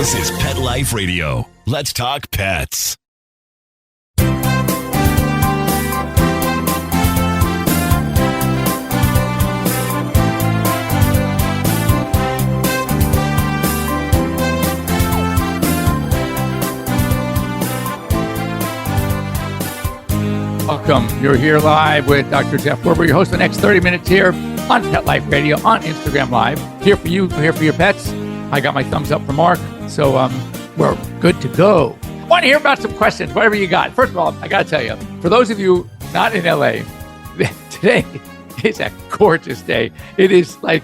This is Pet Life Radio. Let's talk pets. Welcome. You're here live with Dr. Jeff Werber, your host for the next 30 minutes here on Pet Life Radio, on Instagram Live. Here for you, here for your pets. I got my thumbs up for Mark, so we're good to go. I want to hear about some questions, whatever you got. First of all, I got to tell you, for those of you not in LA, today is a gorgeous day. It is like,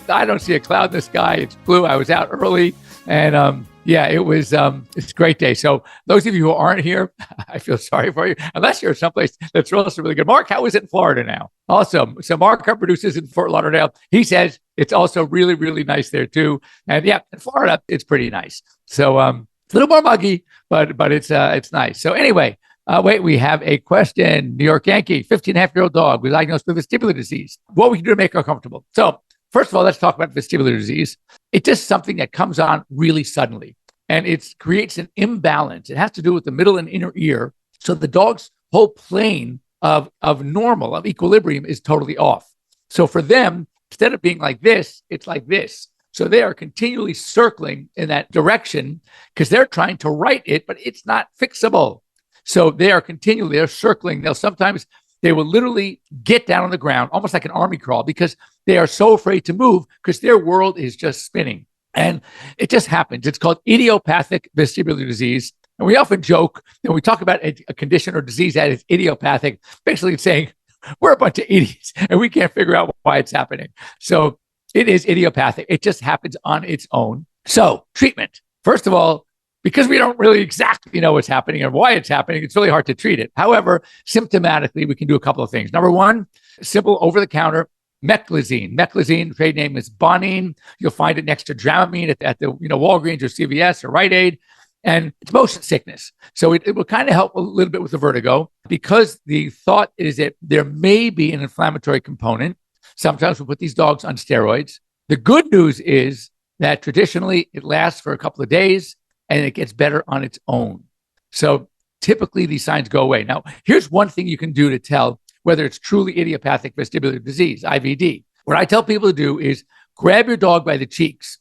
I don't see a cloud in the sky. It's blue. I was out early, and it's a great day. So those of you who aren't here, I feel sorry for you, unless you're someplace that's also really good. Mark, how is it in Florida now? Awesome. So Mark, our producer, is in Fort Lauderdale. He says it's also really, really nice there too. And yeah, in Florida, it's pretty nice. So it's a little more muggy, but it's nice. So anyway, we have a question. New York Yankee, 15-and-a-half-year-old dog was diagnosed with vestibular disease. What we can do to make her comfortable. So first of all, let's talk about vestibular disease. It's just something that comes on really suddenly, and it creates an imbalance. It has to do with the middle and inner ear. So the dog's whole plane of normal, of equilibrium, is totally off. So for them, instead of being like this, it's like this. So they are continually circling in that direction because they're trying to right it, but it's not fixable. So they're circling. They will literally get down on the ground, almost like an army crawl, because they are so afraid to move because their world is just spinning. And it just happens. It's called idiopathic vestibular disease. And we often joke when we talk about a condition or disease that is idiopathic, basically saying we're a bunch of idiots and we can't figure out why it's happening. So it is idiopathic. It just happens on its own. So treatment. First of all, because we don't really exactly know what's happening and why it's happening, it's really hard to treat it. However, symptomatically, we can do a couple of things. Number one, simple over-the-counter meclizine. Meclizine, trade name is Bonine. You'll find it next to Dramamine at the Walgreens or CVS or Rite Aid. And it's motion sickness. So it will kind of help a little bit with the vertigo, because the thought is that there may be an inflammatory component. Sometimes we'll put these dogs on steroids. The good news is that traditionally it lasts for a couple of days and it gets better on its own. So typically these signs go away. Now, here's one thing you can do to tell whether it's truly idiopathic vestibular disease, IVD. What I tell people to do is grab your dog by the cheeks,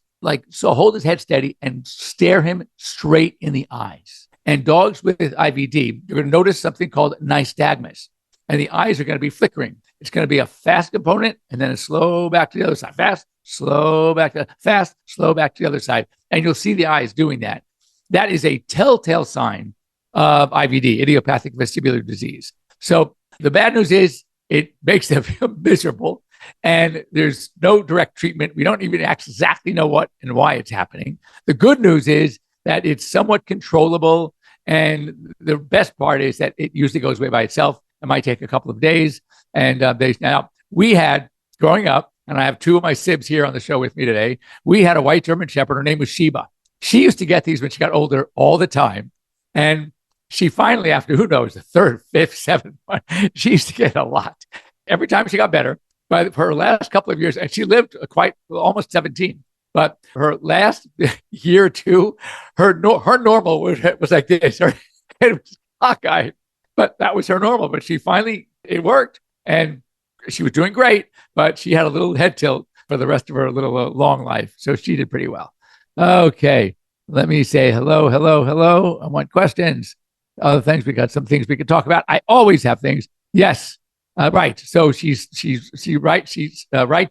so hold his head steady and stare him straight in the eyes. And dogs with IVD, you're going to notice something called nystagmus, and the eyes are going to be flickering. It's going to be a fast component and then a slow back to the other side. Fast, slow back to fast, slow back to the other side. And you'll see the eyes doing that. That is a telltale sign of IVD, idiopathic vestibular disease. So the bad news is it makes them feel miserable, and there's no direct treatment. We don't even exactly know what and why it's happening. The good news is that it's somewhat controllable, and the best part is that it usually goes away by itself. It might take a couple of days. And now we had, growing up, and I have two of my sibs here on the show with me today, we had a white German Shepherd. Her name was Sheba. She used to get these when she got older all the time. And she finally, after who knows, the third, fifth, seventh one, she used to get a lot. Every time she got better. But for her last couple of years, and she lived almost 17. But her last year or two, her normal was like this. It was cockeyed, but that was her normal. But she finally, it worked, and she was doing great. But she had a little head tilt for the rest of her little long life. So she did pretty well. Okay, let me say hello. I want questions. Other things, we got some things we could talk about. I always have things. Yes. Right. So she's right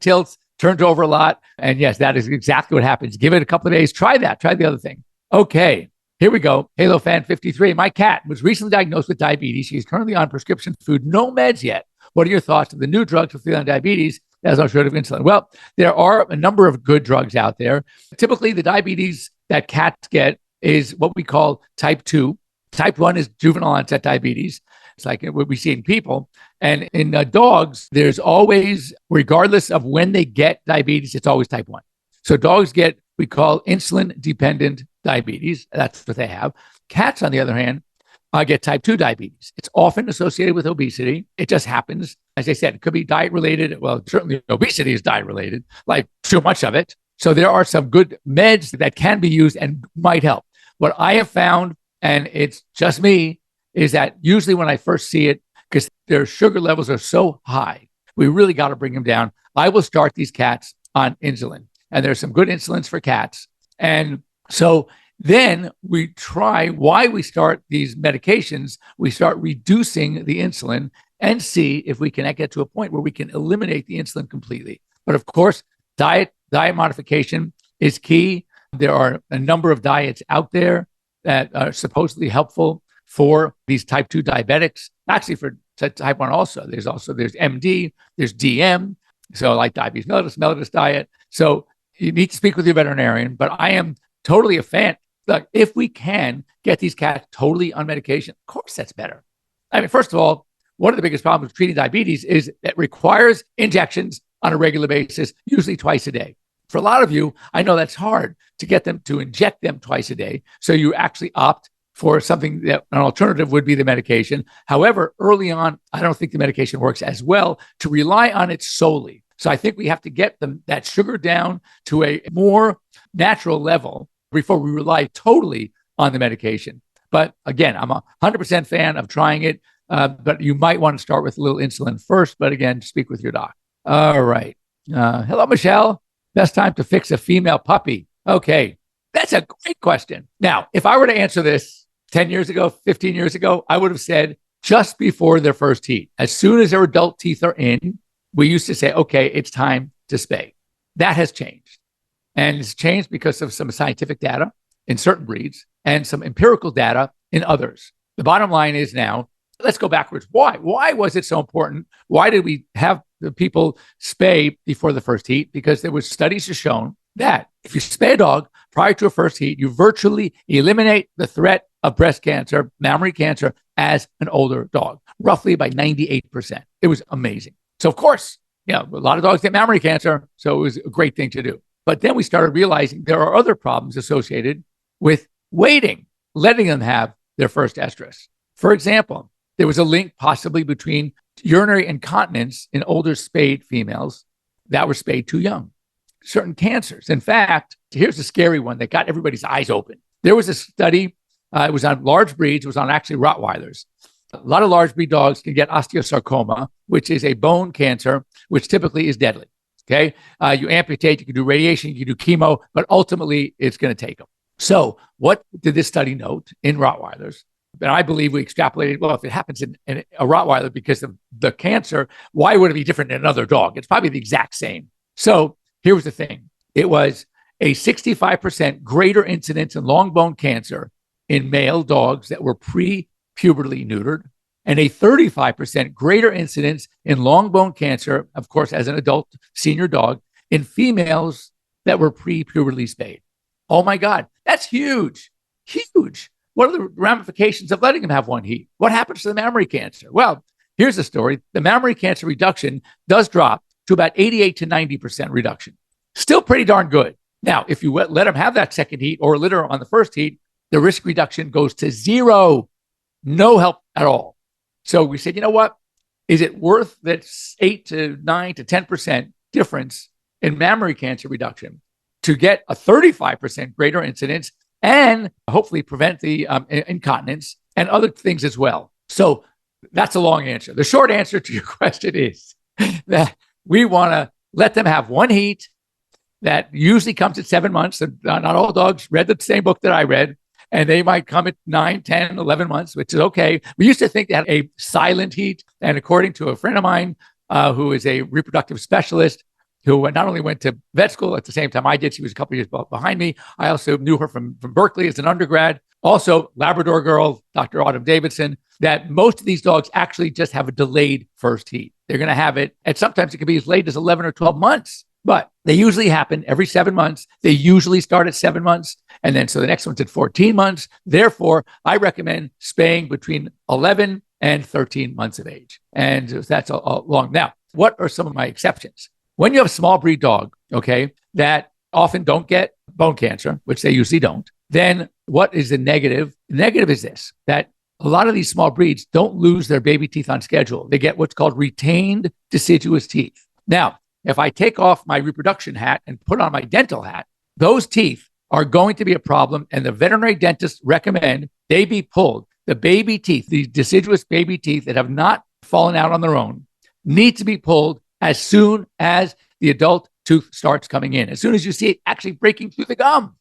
tilts, turns over a lot. And yes, that is exactly what happens. Give it a couple of days. Try that. Try the other thing. Okay. Here we go. Halo Fan 53. My cat was recently diagnosed with diabetes. She's currently on prescription food, no meds yet. What are your thoughts of the new drugs for feline diabetes as a short of insulin? Well, there are a number of good drugs out there. Typically, the diabetes that cats get is what we call type 2. Type 1 is juvenile onset diabetes. It's like what we see in people. And in dogs, there's always, regardless of when they get diabetes, it's always type 1. So dogs get, we call insulin-dependent diabetes. That's what they have. Cats, on the other hand, get type 2 diabetes. It's often associated with obesity. It just happens. As I said, it could be diet-related. Well, certainly obesity is diet-related, like too much of it. So there are some good meds that can be used and might help. What I have found, and it's just me, is that usually when I first see it, because their sugar levels are so high, we really got to bring them down. I will start these cats on insulin, and there's some good insulins for cats. And so then we try, why we start these medications, we start reducing the insulin and see if we can get to a point where we can eliminate the insulin completely. But of course, diet modification is key. There are a number of diets out there that are supposedly helpful for these type 2 diabetics, actually for type 1 also. There's MD, there's DM, so like diabetes mellitus diet. So you need to speak with your veterinarian, but I am totally a fan. Look, if we can get these cats totally on medication, of course that's better. I mean, first of all, one of the biggest problems with treating diabetes is it requires injections on a regular basis, usually twice a day. For a lot of you, I know that's hard to get them to inject them twice a day. So you actually opt for something that an alternative would be the medication. However, early on, I don't think the medication works as well to rely on it solely. So I think we have to get that sugar down to a more natural level before we rely totally on the medication. But again, I'm 100% fan of trying it, but you might want to start with a little insulin first. But again, speak with your doc. All right. Hello, Michelle. Best time to fix a female puppy. Okay. That's a great question. Now, if I were to answer this 10 years ago, 15 years ago, I would have said just before their first heat. As soon as their adult teeth are in, we used to say, okay, it's time to spay. That has changed. And it's changed because of some scientific data in certain breeds and some empirical data in others. The bottom line is now, let's go backwards. Why? Why was it so important? Why did we have the people spay before the first heat? Because there was studies have shown that if you spay a dog prior to a first heat, you virtually eliminate the threat of breast cancer, mammary cancer as an older dog, roughly by 98%. It was amazing. So of course, a lot of dogs get mammary cancer, so it was a great thing to do. But then we started realizing there are other problems associated with waiting, letting them have their first estrus. For example, there was a link possibly between urinary incontinence in older spayed females that were spayed too young, certain cancers. In fact, here's a scary one that got everybody's eyes open. There was a study, it was on large breeds, it was on actually Rottweilers. A lot of large breed dogs can get osteosarcoma, which is a bone cancer, which typically is deadly. Okay. You amputate, you can do radiation, you can do chemo, but ultimately it's going to take them. So what did this study note in Rottweilers? And I believe we extrapolated, well, if it happens in a Rottweiler because of the cancer, why would it be different than another dog? It's probably the exact same. So here was the thing. It was a 65% greater incidence in long bone cancer in male dogs that were pre-pubertally neutered, and a 35% greater incidence in long bone cancer, of course, as an adult senior dog, in females that were pre-pubertally spayed. Oh my God, that's huge, huge. What are the ramifications of letting them have one heat? What happens to the mammary cancer? Well, here's the story. The mammary cancer reduction does drop to about 88 to 90% reduction. Still pretty darn good. Now, if you let them have that second heat or litter on the first heat, the risk reduction goes to zero. No help at all. So we said, you know what? Is it worth that 8 to 9 to 10% difference in mammary cancer reduction to get a 35% greater incidence and hopefully prevent the incontinence and other things as well? So that's a long answer. The short answer to your question is that we want to let them have one heat that usually comes at 7 months. And not all dogs read the same book that I read. And they might come at 9, 10, 11 months, which is okay. We used to think they had a silent heat. And according to a friend of mine who is a reproductive specialist, who not only went to vet school at the same time I did, she was a couple of years behind me. I also knew her from Berkeley as an undergrad. Also, Labrador girl, Dr. Autumn Davidson, that most of these dogs actually just have a delayed first heat. They're going to have it, and sometimes it can be as late as 11 or 12 months. But they usually happen every 7 months. They usually start at 7 months. And then so the next one's at 14 months. Therefore, I recommend spaying between 11 and 13 months of age. And that's a long. Now, what are some of my exceptions? When you have a small breed dog, okay, that often don't get bone cancer, which they usually don't, then what is the negative? The negative is this, that a lot of these small breeds don't lose their baby teeth on schedule. They get what's called retained deciduous teeth. Now, if I take off my reproduction hat and put on my dental hat, those teeth are going to be a problem. And the veterinary dentists recommend they be pulled. The baby teeth, the deciduous baby teeth that have not fallen out on their own, need to be pulled as soon as the adult tooth starts coming in, as soon as you see it actually breaking through the gum.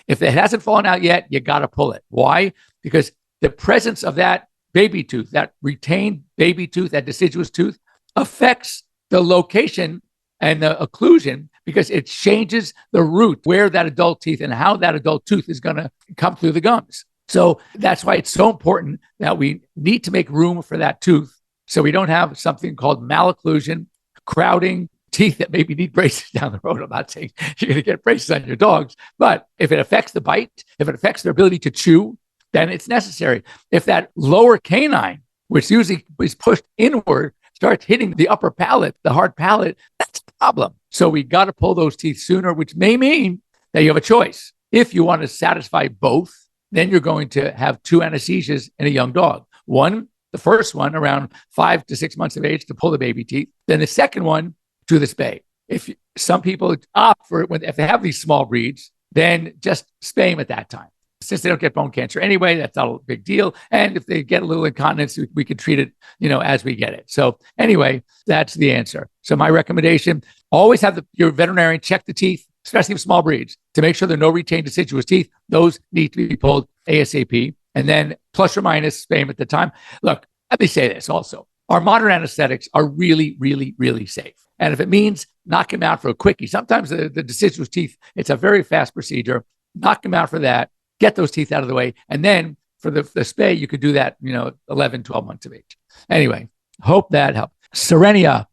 If it hasn't fallen out yet, you got to pull it. Why? Because the presence of that baby tooth, that retained baby tooth, that deciduous tooth, affects the location and the occlusion, because it changes the route where that adult teeth and how that adult tooth is going to come through the gums. So that's why it's so important that we need to make room for that tooth, so we don't have something called malocclusion, crowding teeth that maybe need braces down the road. I'm not saying you're going to get braces on your dogs, but if it affects the bite, if it affects their ability to chew, then it's necessary. If that lower canine, which usually is pushed inward, starts hitting the upper palate, the hard palate, that's a problem. So we got to pull those teeth sooner, which may mean that you have a choice. If you want to satisfy both, then you're going to have 2 anesthesias in a young dog. One, the first one around 5 to 6 months of age to pull the baby teeth. Then the second one to the spay. If some people opt for it, if they have these small breeds, then just spay them at that time. Since they don't get bone cancer anyway, that's not a big deal. And if they get a little incontinence, we can treat it, as we get it. So anyway, that's the answer. So my recommendation, always have your veterinarian check the teeth, especially with small breeds, to make sure there are no retained deciduous teeth. Those need to be pulled ASAP. And then plus or minus spay them at the time. Look, let me say this also. Our modern anesthetics are really, really, really safe. And if it means knock them out for a quickie, sometimes the deciduous teeth, it's a very fast procedure. Knock them out for that. Get those teeth out of the way. And then for the spay, you could do that, 11, 12 months of age. Anyway, hope that helped. Serenia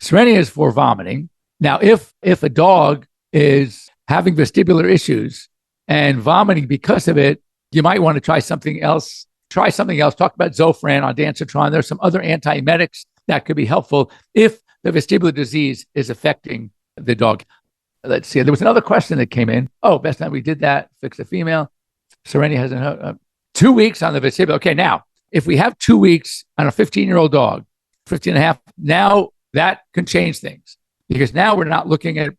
is for vomiting. Now, if a dog is having vestibular issues and vomiting because of it, you might want to try something else. Talk about Zofran on Dancitron. There's some other antiemetics that could be helpful if the vestibular disease is affecting the dog. Let's see. There was another question that came in. Oh, best time we did that. Fix the female. Serenia has 2 weeks on the vestibular. Okay, now, if we have 2 weeks on a 15-year-old dog, 15 and a half, now that can change things, because now we're not looking at,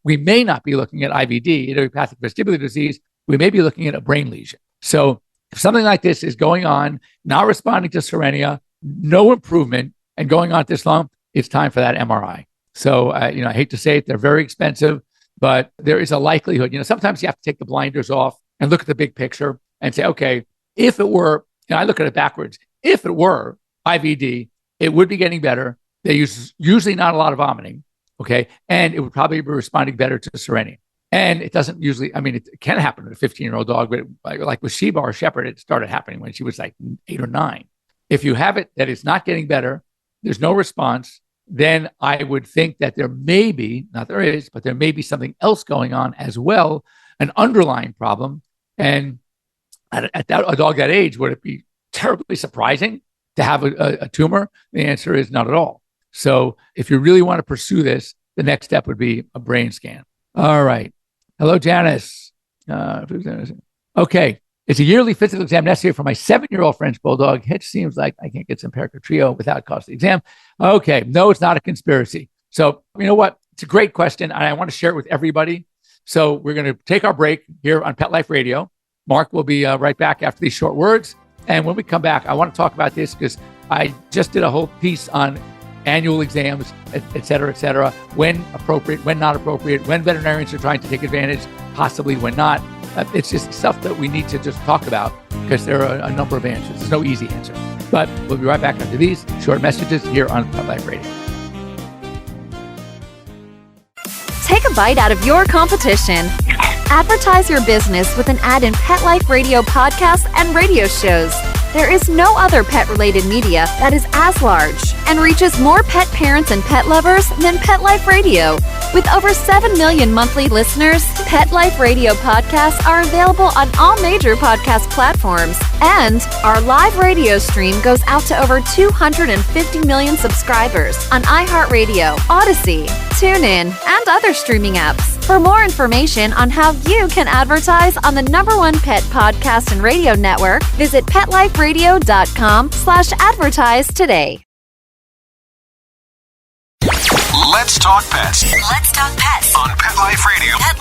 we may not be looking at IVD, idiopathic vestibular disease. We may be looking at a brain lesion. So if something like this is going on, not responding to Serenia, no improvement, and going on this long, it's time for that MRI. So, I hate to say it, they're very expensive, but there is a likelihood. Sometimes you have to take the blinders off and look at the big picture and say, okay, if it were, I look at it backwards, if it were IVD, it would be getting better. They usually not a lot of vomiting, okay? And it would probably be responding better to Serenia. And it doesn't usually, it can happen to a 15-year-old dog, but like with Sheba or Shepherd, it started happening when she was like 8 or 9. If you have it that it's not getting better, there's no response, then I would think that there may be, not there is, but there may be something else going on as well, an underlying problem. And at a dog that age, would it be terribly surprising to have a tumor? The answer is not at all. So if you really want to pursue this, the next step would be a brain scan. All right. Hello, Janice. Okay. It's a yearly physical exam necessary for my 7-year-old French Bulldog. Hitch seems like I can't get some Perica Trio without costly exam. Okay. No, it's not a conspiracy. So you know what? It's a great question, and I want to share it with everybody. So we're going to take our break here on Pet Life Radio. Mark will be right back after these short words. And when we come back, I want to talk about this because I just did a whole piece on annual exams, et cetera, when appropriate, when not appropriate, when veterinarians are trying to take advantage, possibly when not. It's just stuff that we need to just talk about because there are a number of answers. There's no easy answer. But we'll be right back after these short messages here on Pet Life Radio. Take a bite out of your competition. Advertise your business with an ad in Pet Life Radio podcasts and radio shows. There is no other pet-related media that is as large and reaches more pet parents and pet lovers than Pet Life Radio. With over 7 million monthly listeners, Pet Life Radio podcasts are available on all major podcast platforms. And our live radio stream goes out to over 250 million subscribers on iHeartRadio, Odyssey, TuneIn, and other streaming apps. For more information on how you can advertise on the #1 pet podcast and radio network, visit PetLifeRadio.com/advertise today. Let's talk pets Let's talk pets on Pet Life Radio. Pet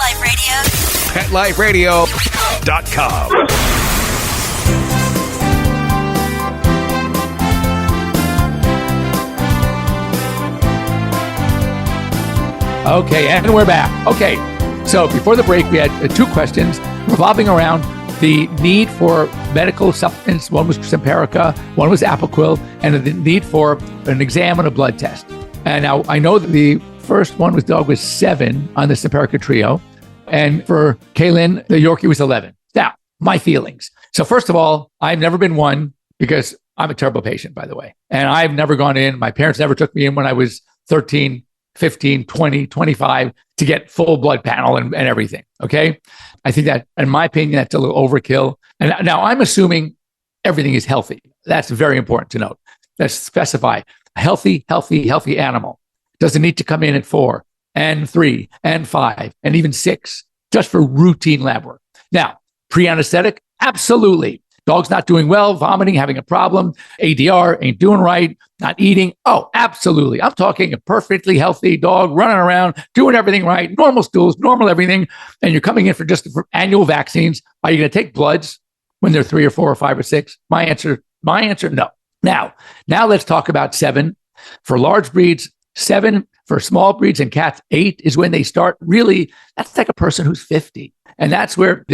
Life Radio. PetLifeRadio.com. Okay, and we're back. Okay, so before the break, we had two questions revolving around the need for medical supplements. One was Simparica, one was Apoquil, and the need for an exam and a blood test. And now I know that the first one was dog was 7 on the Simparica trio, and for Kaylin, the Yorkie was 11. Now, my feelings. So first of all, I've never been one because I'm a terrible patient, by the way, and I've never gone in. My parents never took me in when I was 13, 15, 20, 25 to get full blood panel and everything. Okay. I think that, in my opinion, that's a little overkill. And now I'm assuming everything is healthy. That's very important to note. Let's specify a healthy animal doesn't need to come in at 4 and 3 and 5 and even 6 just for routine lab work. Now, pre-anesthetic, absolutely. Dog's not doing well, vomiting, having a problem, ADR, ain't doing right, not eating. Oh, absolutely. I'm talking a perfectly healthy dog running around, doing everything right, normal stools, normal everything, and you're coming in for annual vaccines. Are you going to take bloods when they're 3 or 4 or 5 or 6? My answer, no. Now let's talk about 7. For large breeds, 7. For small breeds and cats, 8 is when they start really, that's like a person who's 50. And that's where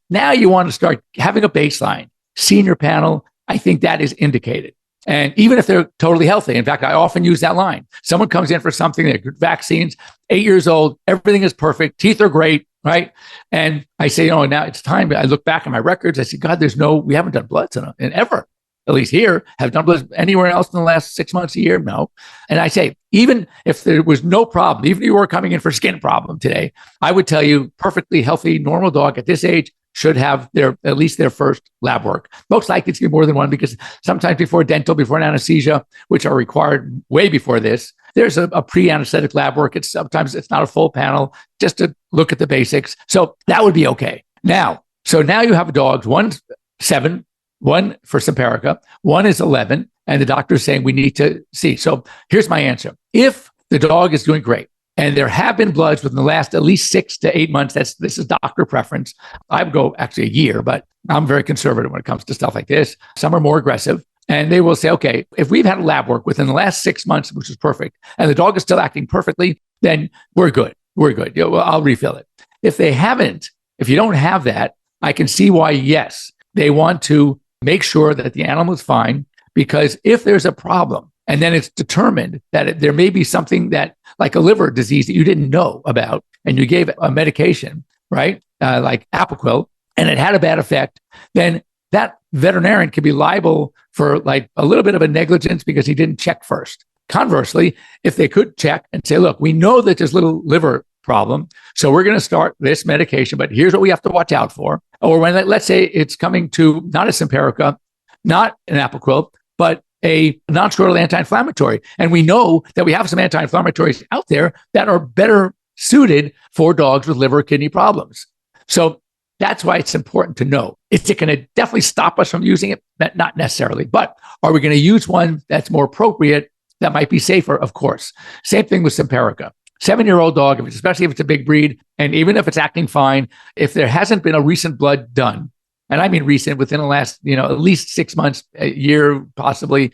now you want to start having a baseline. Senior panel, I think that is indicated. And even if they're totally healthy, in fact, I often use that line. Someone comes in for something, they're vaccines, 8 years old, everything is perfect, teeth are great, right? And I say, now it's time. I look back at my records, I say, God, we haven't done bloods in ever, at least here. Have done bloods anywhere else in the last 6 months, a year? No. And I say, even if there was no problem, even if you were coming in for skin problem today, I would tell you, perfectly healthy, normal dog at this age should have at least their first lab work. Most likely it's going to be more than one, because sometimes before an anesthesia, which are required way before this, there's a pre-anesthetic lab work. Sometimes it's not a full panel, just to look at the basics. So that would be okay. Now you have dogs, one's 7, one for Simparica, one is 11, and the doctor's saying we need to see. So here's my answer. If the dog is doing great, and there have been bloods within the last at least 6 to 8 months. This is doctor preference. I would go actually a year, but I'm very conservative when it comes to stuff like this. Some are more aggressive, and they will say, okay, if we've had lab work within the last 6 months, which is perfect, and the dog is still acting perfectly, then we're good. I'll refill it. If they haven't, if you don't have that, I can see why, yes, they want to make sure that the animal is fine, because if there's a problem, and then it's determined that there may be something that, like a liver disease that you didn't know about, and you gave a medication, right? Like Apoquil, and it had a bad effect, then that veterinarian could be liable for like a little bit of a negligence because he didn't check first. Conversely, if they could check and say, look, we know that there's little liver problem, so we're going to start this medication, but here's what we have to watch out for. Or when, let's say it's coming to not a Simparica, not an Apoquil, but a non-steroidal anti-inflammatory. And we know that we have some anti-inflammatories out there that are better suited for dogs with liver or kidney problems. So that's why it's important to know. Is it going to definitely stop us from using it? Not necessarily. But are we going to use one that's more appropriate, that might be safer? Of course. Same thing with Simparica. 7-year-old dog, especially if it's a big breed, and even if it's acting fine, if there hasn't been a recent blood done, and I mean recent, within the last, at least 6 months, a year, possibly,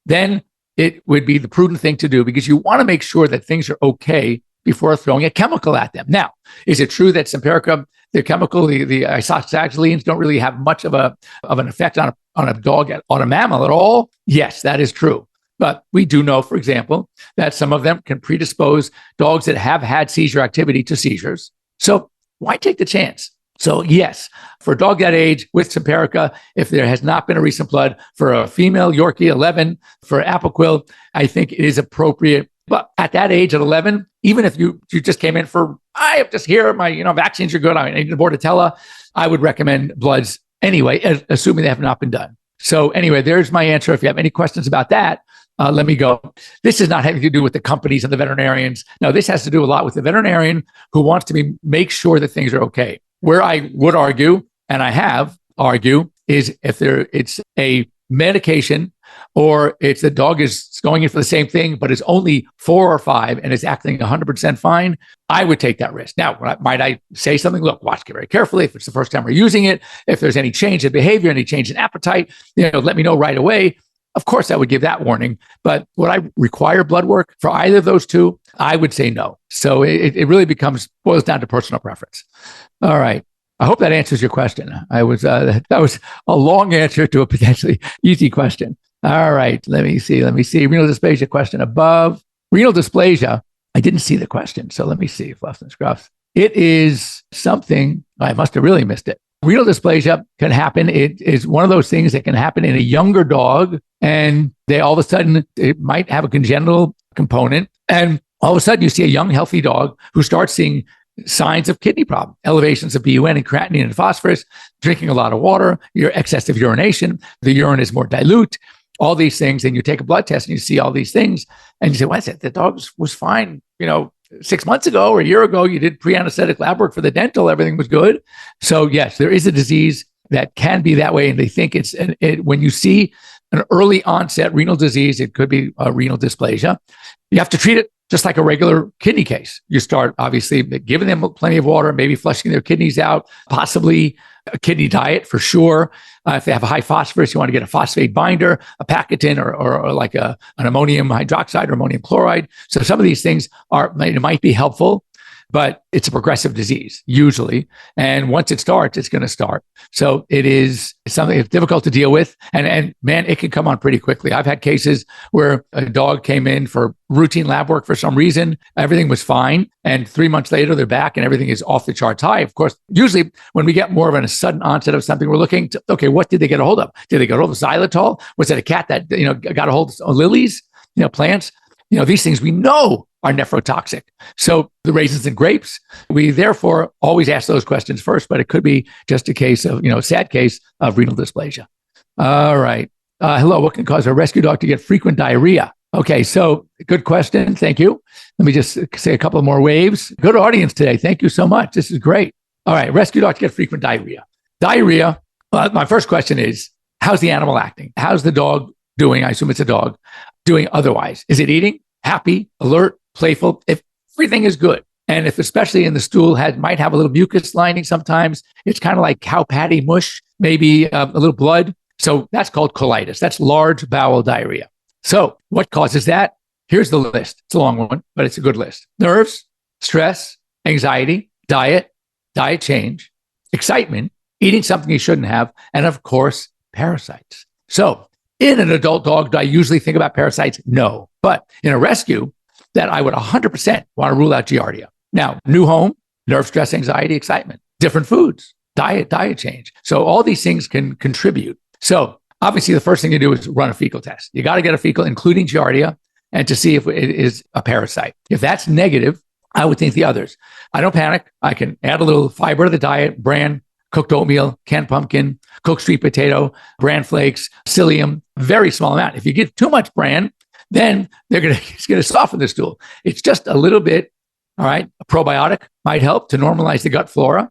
then it would be the prudent thing to do, because you want to make sure that things are okay before throwing a chemical at them. Now, is it true that Simparica, the chemical, the isoxazolines, don't really have much of an effect on a dog, on a mammal at all? Yes, that is true. But we do know, for example, that some of them can predispose dogs that have had seizure activity to seizures. So why take the chance? So yes, for a dog that age with Simparica, if there has not been a recent blood, for a female Yorkie 11, for Apoquil, I think it is appropriate. But at that age, at 11, even if you just came in for, I have just here, my vaccines are good, I need a Bordetella, I would recommend bloods anyway, assuming they have not been done. So anyway, there's my answer. If you have any questions about that, let me go. This is not having to do with the companies and the veterinarians. No, this has to do a lot with the veterinarian who wants to make sure that things are okay. Where I would argue, and I have argue, is if it's a medication, or it's the dog is going in for the same thing, but it's only 4 or 5 and is acting 100% fine, I would take that risk. Now, might I say something? Look, watch it very carefully. If it's the first time we're using it, if there's any change in behavior, any change in appetite, let me know right away. Of course, I would give that warning. But would I require blood work for either of those two? I would say no. So it really boils down to personal preference. All right. I hope that answers your question. That was a long answer to a potentially easy question. All right. Let me see. Renal dysplasia question above. Renal dysplasia. I didn't see the question. So let me see. Fluffs and scruffs. It is something, I must have really missed it. Renal dysplasia can happen. It is one of those things that can happen in a younger dog, and they all of a sudden, it might have a congenital component. And all of a sudden you see a young, healthy dog who starts seeing signs of kidney problem, elevations of BUN and creatinine and phosphorus, drinking a lot of water, your excessive urination, the urine is more dilute, all these things. And you take a blood test and you see all these things and you say, what's it? The dog was fine, 6 months ago or a year ago, you did pre-anesthetic lab work for the dental, everything was good. So yes, there is a disease that can be that way. And they think when you see an early onset renal disease, it could be a renal dysplasia. You have to treat it just like a regular kidney case. You start obviously giving them plenty of water, maybe flushing their kidneys out, possibly a kidney diet for sure. If they have a high phosphorus, you want to get a phosphate binder, a Pacatin, or like an ammonium hydroxide or ammonium chloride. So some of these things might be helpful, but it's a progressive disease usually. And once it starts, it's going to start. So it is something that's difficult to deal with. And man, it can come on pretty quickly. I've had cases where a dog came in for routine lab work for some reason. Everything was fine. And 3 months later, they're back and everything is off the charts high. Of course, usually when we get more of a sudden onset of something, we're looking to, okay, what did they get a hold of? Did they get a hold of xylitol? Was it a cat that, got a hold of lilies, plants? These things we know are nephrotoxic. So the raisins and grapes, we therefore always ask those questions first, but it could be just a case of, sad case of renal dysplasia. All right. Hello, what can cause a rescue dog to get frequent diarrhea? Okay, so good question. Thank you. Let me just say a couple more waves. Good audience today. Thank you so much. This is great. All right, rescue dog to get frequent diarrhea. Diarrhea, my first question is, how's the animal acting? How's the dog doing? I assume it's a dog doing otherwise. Is it eating? Happy, alert, playful? If everything is good, and if especially in the stool might have a little mucus lining sometimes, it's kind of like cow patty mush, maybe a little blood. So that's called colitis. That's large bowel diarrhea. So what causes that? Here's the list. It's a long one, but it's a good list. Nerves, stress, anxiety, diet change, excitement, eating something you shouldn't have, and of course, parasites. So in an adult dog, do I usually think about parasites? No. But in a rescue, that I would 100% want to rule out Giardia. Now, new home, nerve, stress, anxiety, excitement, different foods, diet change. So all these things can contribute. So obviously, the first thing you do is run a fecal test. You got to get a fecal, including Giardia, and to see if it is a parasite. If that's negative, I would think the others. I don't panic. I can add a little fiber to the diet, bran, cooked oatmeal, canned pumpkin, cooked sweet potato, bran flakes, psyllium, very small amount. If you give too much bran, then it's going to soften the stool. It's just a little bit, all right? A probiotic might help to normalize the gut flora.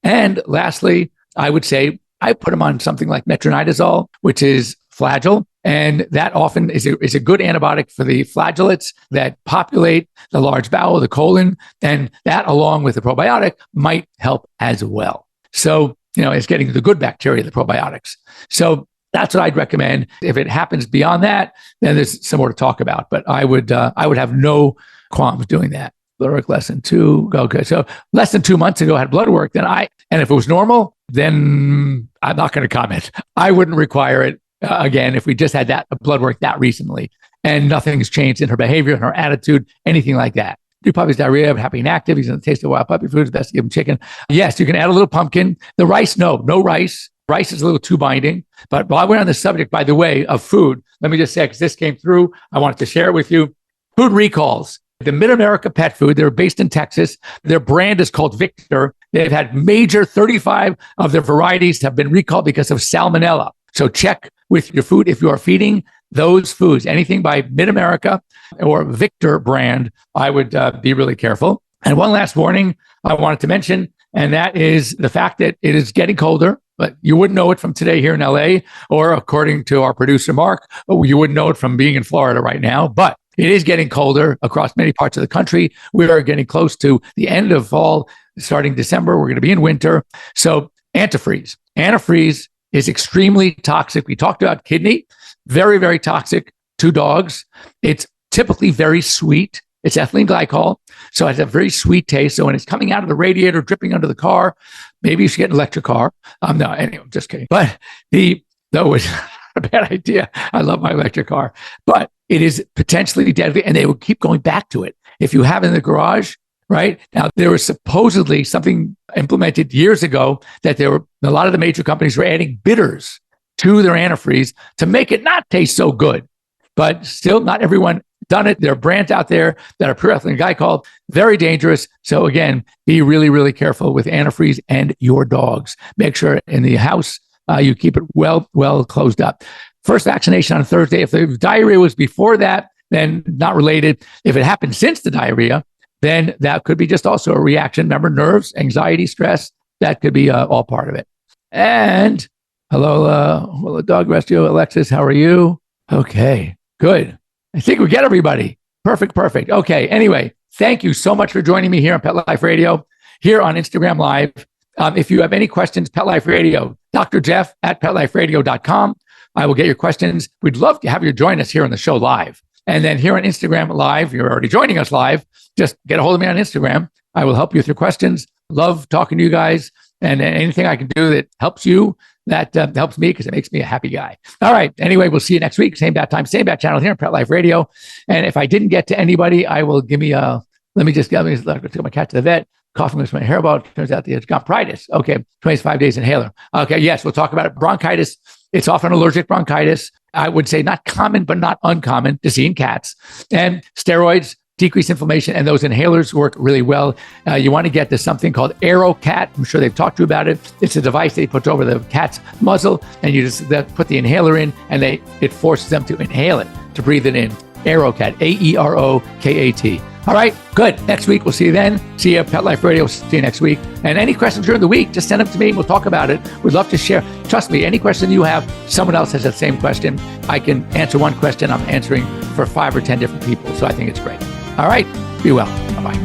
And lastly, I would say I put them on something like metronidazole, which is Flagyl. And that often is a good antibiotic for the flagellates that populate the large bowel, the colon. And that, along with the probiotic, might help as well. So, it's getting the good bacteria, the probiotics. So that's what I'd recommend. If it happens beyond that, then there's some more to talk about. But I would have no qualms doing that. Blood work less than 2. Okay, so less than 2 months ago, I had blood work. And if it was normal, then I'm not going to comment. I wouldn't require it again if we just had that blood work that recently and nothing's changed in her behavior, in her attitude, anything like that. New puppy's diarrhea, happy and active. He's going to taste of wild puppy food. It's best to give him chicken. Yes, you can add a little pumpkin. The rice, no rice. Rice is a little too binding. But while we're on the subject, by the way, of food, let me just say, because this came through, I wanted to share it with you. Food recalls. The Mid-America Pet Food, they're based in Texas. Their brand is called Victor. They've had major 35 of their varieties have been recalled because of salmonella. So check with your food if you are feeding those foods. Anything by Mid-America or Victor brand, I would be really careful. And one last warning I wanted to mention, and that is the fact that it is getting colder. But you wouldn't know it from today here in LA, or according to our producer, Mark, you wouldn't know it from being in Florida right now. But it is getting colder across many parts of the country. We are getting close to the end of fall. Starting December, we're going to be in winter. So antifreeze. Antifreeze is extremely toxic. We talked about kidney, very, very toxic to dogs. It's typically very sweet. It's ethylene glycol, so it has a very sweet taste. So when it's coming out of the radiator, dripping under the car, maybe you should get an electric car. No, anyway, I'm just kidding. But though it's a bad idea. I love my electric car, but it is potentially deadly, and they will keep going back to it. If you have it in the garage, right now, there was supposedly something implemented years ago that a lot of the major companies were adding bitters to their antifreeze to make it not taste so good. But still, not everyone done it. There are brands out there that are pure ethylene glycol, very dangerous. So again, be really, really careful with antifreeze and your dogs. Make sure in the house you keep it well closed up. First vaccination on Thursday. If the diarrhea was before that, then not related. If it happened since the diarrhea, then that could be just also a reaction. Remember, nerves, anxiety, stress, that could be all part of it. And hello, dog rescue. Alexis, how are you? Okay, good. I think we get everybody. Perfect. Okay, anyway, thank you so much for joining me here on Pet Life Radio, here on Instagram Live. If you have any questions, Pet Life Radio, Dr. Jeff at PetLifeRadio.com. I will get your questions. We'd love to have you join us here on the show live. And then here on Instagram Live, you're already joining us live. Just get a hold of me on Instagram. I will help you with your questions. Love talking to you guys. And anything I can do that helps you, that helps me because it makes me a happy guy. All right. Anyway, we'll see you next week. Same bat time, same bat channel here on Pet Life Radio. And if I didn't get to anybody, I will let me take my cat to the vet. Coughing with my hair about. Turns out it's got bronchitis. Okay. 25 days inhaler. Okay. Yes. We'll talk about it. Bronchitis. It's often allergic bronchitis. I would say not common, but not uncommon to see in cats. And steroids decrease inflammation, and those inhalers work really well. You want to get to something called AeroCat. I'm sure they've talked to you about it. It's a device they put over the cat's muzzle, and you just put the inhaler in, and it forces them to inhale it, to breathe it in. AeroCat, AeroKat. All right, good. Next week, we'll see you then. See you at Pet Life Radio. See you next week. And any questions during the week, just send them to me. We'll talk about it. We'd love to share. Trust me, any question you have, someone else has that same question. I can answer one question. I'm answering for 5 or 10 different people. So I think it's great. All right, be well. Bye-bye.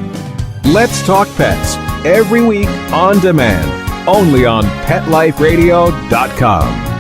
Let's Talk Pets, every week on demand, only on PetLifeRadio.com.